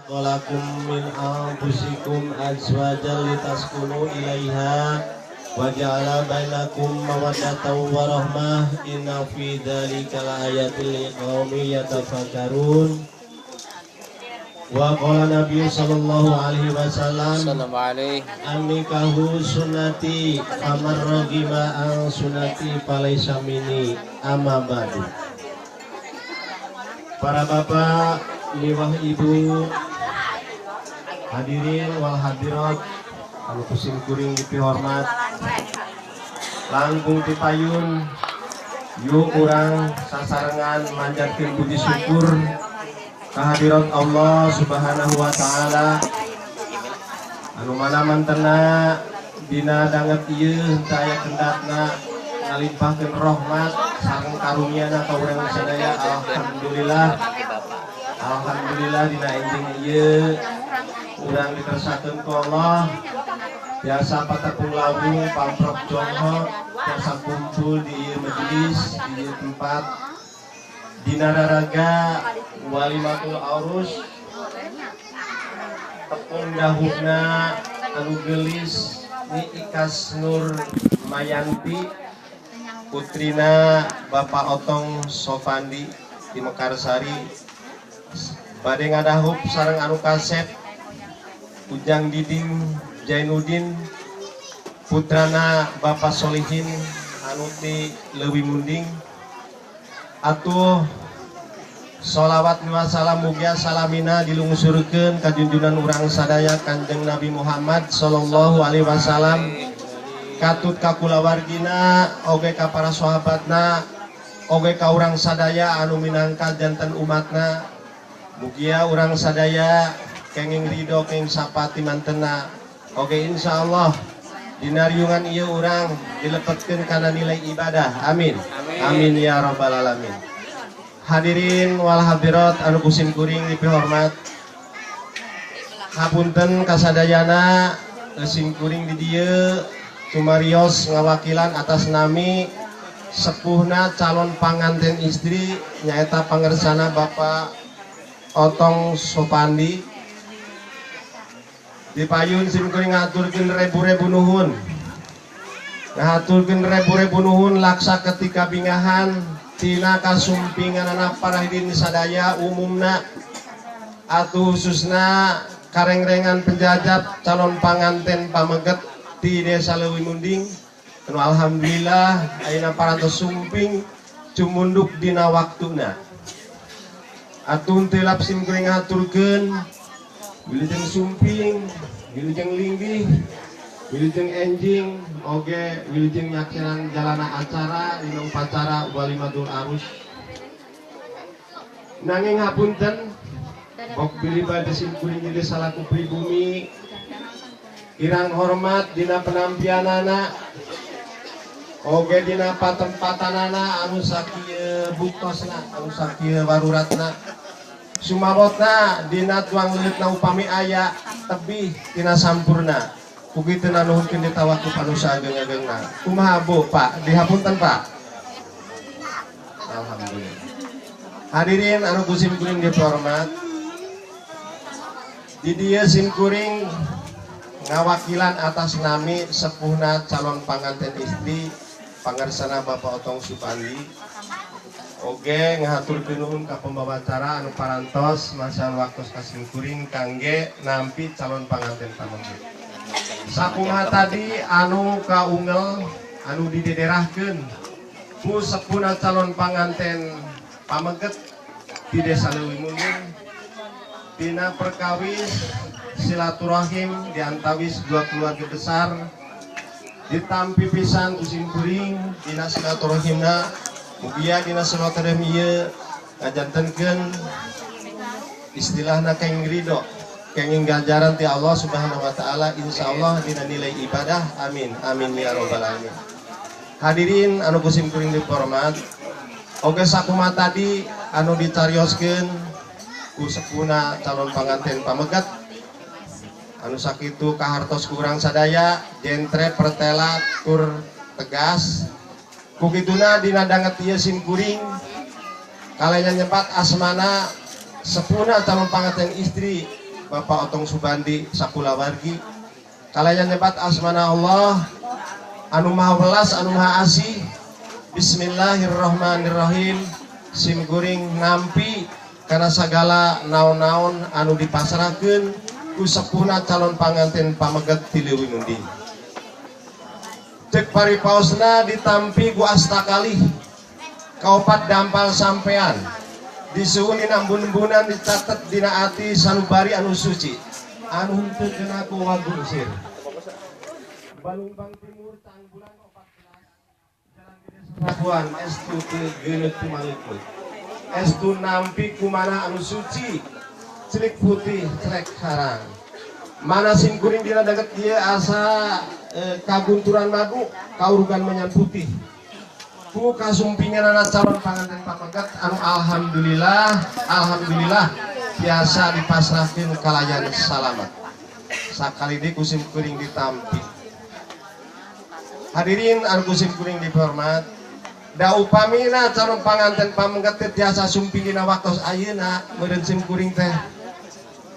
khalaqakum min anfusikum azwajan litaskunu ilaiha wa ja'ala bainakum mawaddatan wa rahmah inna fi dzalika laayatil liqaumin yatafakkarun. Wa qala Nabi sallallahu alaihi wasallam an-nikahu sunnati faman raghiba an sunnati falaysa minni amma ba'du. Para bapak, liwah ibu, hadirin wal hadirat anu kusim kuring dipihormat, langkung tipayun yuk urang sasarengan manjatkeun puji syukur kehadirat Allah Subhanahu wa taala anu mana mantena dina danget ieu saya kendatna ngalimpahkeun rahmat sareng karunia-Na ka urang sadaya. Alhamdulillah dina enjing ieu urang dikersakakeun ku Allah biasa patepung labung pamprok jonghok biasa kumpul di ieu majelis di ieu tempat dina raraga walimatul aurus tepung dahuna anu gelis ni Ikas Nur Mayanti putrina Bapak Otong Sofandi di Mekarsari bade ngadahup sareng anu kasep Ujang Diding Jainuddin putrana Bapak Solihin anu ti Leuwi Munding. Atuh sholawat wa salam mugia salamina dilungsurkeun ka junjungan urang sadaya Kanjeng Nabi Muhammad sallallahu alaihi wasallam, katut ka kulawargina oge ka para sahabatna oge ka urang sadaya anu minangka janten umatna. Mugia urang sadaya kenging ridho kenging sapati mantena oge insyaallah dina riungan ieu urang dilepetkeun kana nilai ibadah. Amin. Amin ya rabbal alamin. Hadirin wal hadirat anu kusim kuring dipihormat, hapunten kasadayana sim kuring di dieu sumarios ngawakilan atas nami sepuhna calon panganten istri nyaeta pangersana Bapak Otong Sopandi. Dipayun sim kuring ngaturkeun rebu-rebu nuhun. Ngaturkeun rebu-rebu nuhun laksa ketika bingahan tina kasumpinganana para hadirin sadaya umumna atuh khususna karengrengan penjajat calon panganten pameget di Desa Leuwi Munding. Anu alhamdulillah ayeuna parantos sumping cumunduk dina waktuna. Atuh teu lapsim kuring ngaturkeun wilujeng sumping, wilujeng linggih, wilujeng enjing, oge wilujeng nyaksiran jalana acara dina upacara walimatul arus. Nanging hapunten bok bilih bade sim kuring ieu salaku pribumi kirang hormat dina penampianana oge dina patempatanana anu sakieu buktosna anu sakieu waruratna. Sumawotna dina tuang leutna upami aya tebih tina sampurna kukituna nuhunkeun ditawaku panusa ageng-agengna. Kumaha Bu Pak dihapunten Pak. Alhamdulillah. Hadirin anu kusim kuring dihormat, di dieu sim kuring ngawakilan atas nami sepuhna calon panganten istri pangersana Bapak Otong Supandi. Oge ngahaturkeun nuhun ka pembawa acara anu parantos masal waktos kasim kuring kangge nampi calon panganten pameget. Sakumaha tadi anu kaungel anu didederahkeun ku sepuhna calon panganten pameget di Desa Leuwi Munding dina perkawis silaturahim diantawis dua keluarga besar ditampi pisan kusim kuring dina silaturahimna. Mugia dina silaturahim ieu ngajantenkeun istilahna kenging ridho kenging ganjaran ti Allah Subhanahu wa taala insyaallah dina nilai ibadah. Amin. Amin ya rabbal alamin. Hadirin anu kusim kuring dihormat, oge sakumaha tadi anu dicarioskeun ku sepuhna calon panganten pameget anu sakitu kahartos kurang sadaya jentre pertela tur tegas kukituna dina danget ieu sim kuring kalanya nyebat asmana sepuhna calon panganten istri Bapak Otong Subandi Sakulawargi kalayan nyebat asmana Allah anu maha welas anu maha asih. Bismillahirrahmanirrahim. Sim kuring nampi karena segala naon-naon anu dipasrakeun ku sepuhna calon panganten pameget ti leuwih nunding. Cek paripaosna ditampi ku asta kalih kaopat dampal sampean disuhun dina embun-embunan dicatet dina ati sanubari anu suci anu henteu kena ku wagu sir. Balumbang timur tanggulan 14 jalan gede Serabuan estu teu geuneuh tu mangeukeut. Estu nampi kumana anu suci celik putih celek harang. Mana sim kuring dina deket dia asa kagunturan madu kaurugan menyan putih. Ku kasumpingan anak calon panganten pameget anu alhamdulillah biasa dipasrahkeun kalayan salamet. Sakali deui kusim kuring ditampi. Hadirin anu kusim kuring dihormat, da upamina calon panganten pameget teh tiasa sumping dina waktos ayeuna meureun sim kuring teh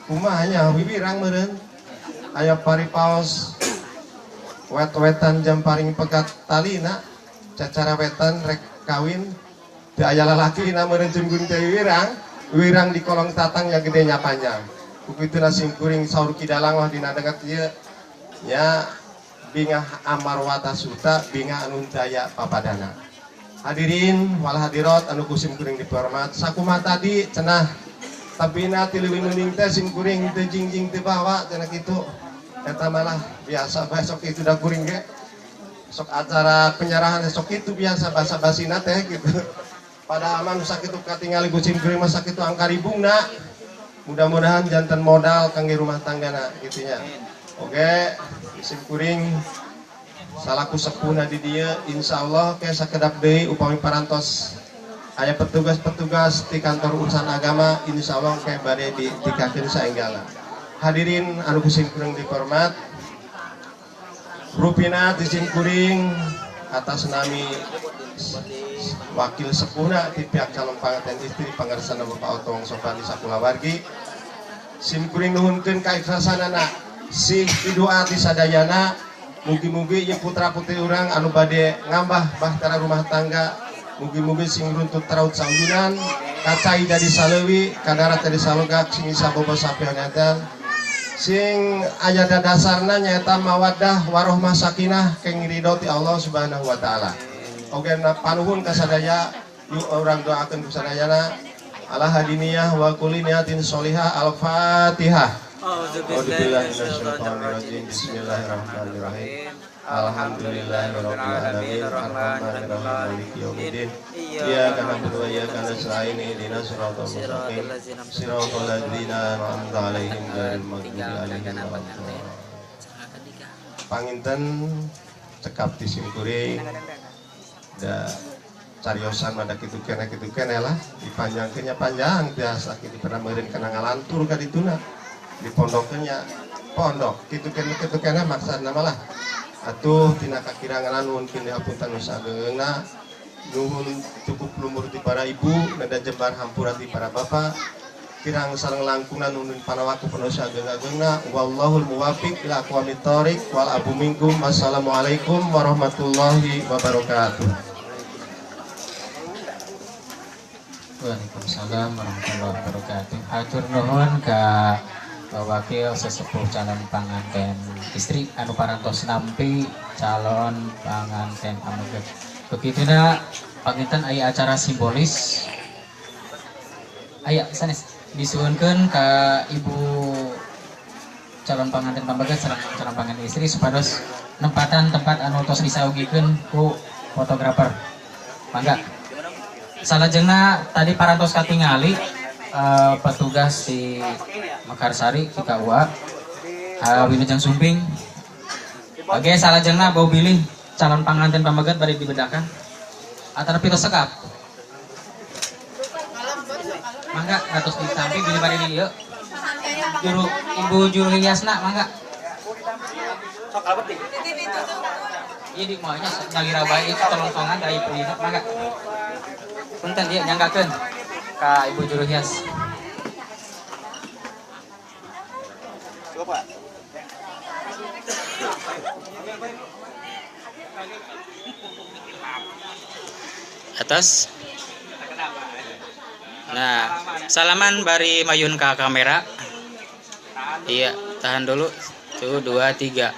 kumaha nya wibirang meureun aya paripaos wet-wetan jam paring pegat talina cacara wetan rek kawin teu aya lalaki na meureun sim kuring teh wirang di kolong tatang ya gedenya panjang kukituna sim kuring saur kidalang wah dina deket ieu nya bingah amarwata suta bingah anu daya papadana. Hadirin wal hadirat anu kusim kuring dihormat, sakumaha tadi cenah tabina ti leuwih nunding teh sim kuring teu jingjing teu bawa cenah kitu. Eta malah biasa besok itu da kuring ge. Sok acara penyerahan esok itu biasa basa-basina teh gitu. Pada aman sakitu katingali kusim kuring mah sakitu angka ribungna. Mudah-mudahan janten modal kangge rumah tanggana gitu nya. Oke, sim kuring salaku sepuna di dia insyaallah ke sakedap deui upami parantos aya petugas-petugas di kantor urusan agama insyaallah ke bade ditikakeun saenggala. Hadirin anu kusim kuring dihormat, rupina di sim kuring atas nami wakil sepuhna di pihak calon panganten istri pangarsana Bapak Otong Subandi Sakulawargi sim kuring nuhunkeun kaikhlasanana sing pidoa ti sadayana mugi-mugi ieu putra-putri urang anu bade ngambah bahtera rumah tangga mugi-mugi sing runtut teraut saujunan kacai dari saleuwi kadarat dari salogak sing sabobo sapean edan sing aya dasarna nyaeta mawaddah warohmah sakinah keng ridho ti Allah Subhanahu wa taala. Oge panuhun ka sadaya yuk urang doakeun ku sadayana ala hadiniyah wa kulli niyatin sholihah al-Fatihah. A'udzubillahiminasyaitonirrajim. Bismillahirrahmanirrahim. Alhamdulillahirabbil alamin arrahmanirrahim maliki yaumiddin. Iyyaka na'budu wa iyyaka nasta'in ihdinas siratal mustaqim siratal ladzina an'amta 'alaihim ghairil maghdubi 'alaihim waladdallin. Panginten cekap di sim kuring da cariosan mada kitu kene lah dipanjangkeun nya panjang biasa kitu pernah meureun kana ngalantur ka dituna dipondoknya pondok kitu kene maksudna malah atuh tina kakirangan nuhun pin dihapunten nu sageungna nuhun cukup lumur ti para ibu nada jembar hampura ti para bapak kirang sareng langkungan nuhun panawaku penuh sageung-ageungna wallahul muwaffiq ila aqwamit thoriq wal abu minkum. Wassalamualaikum warahmatullahi wabarakatuh. Waalaikumsalam warahmatullahi wabarakatuh. Hatur nuhun ka wakil sesepuh calon panganten istri anu parantos nampi calon panganten pameget. Begituna panginten aya acara simbolis. Aya sanes disuhunkeun ka ibu calon panganten pameget sareng calon panganten istri supados nempatan tempat anu tos disaugikeun ku fotografer. Mangga. Salajengna tadi parantos katingali petugas di Mekarsari di KUA Wilujeng Sumping. Oke, salajengna bau bilih calon panganten pameget bari dibedakan antara pito sekap. Mangga ratus ditampi bilih bari di ieu. Ibu juru hiasna mangga. Sok albeting. Ieu di moalnya ngalira bae itu tolong-tolongan dari ibu ini mangga. Punten dia nyanggakeun ka ibu juru hias. Atas. Nah, salaman bari mayun ke kamera. Iya, tahan dulu. Tuh, 2, 3.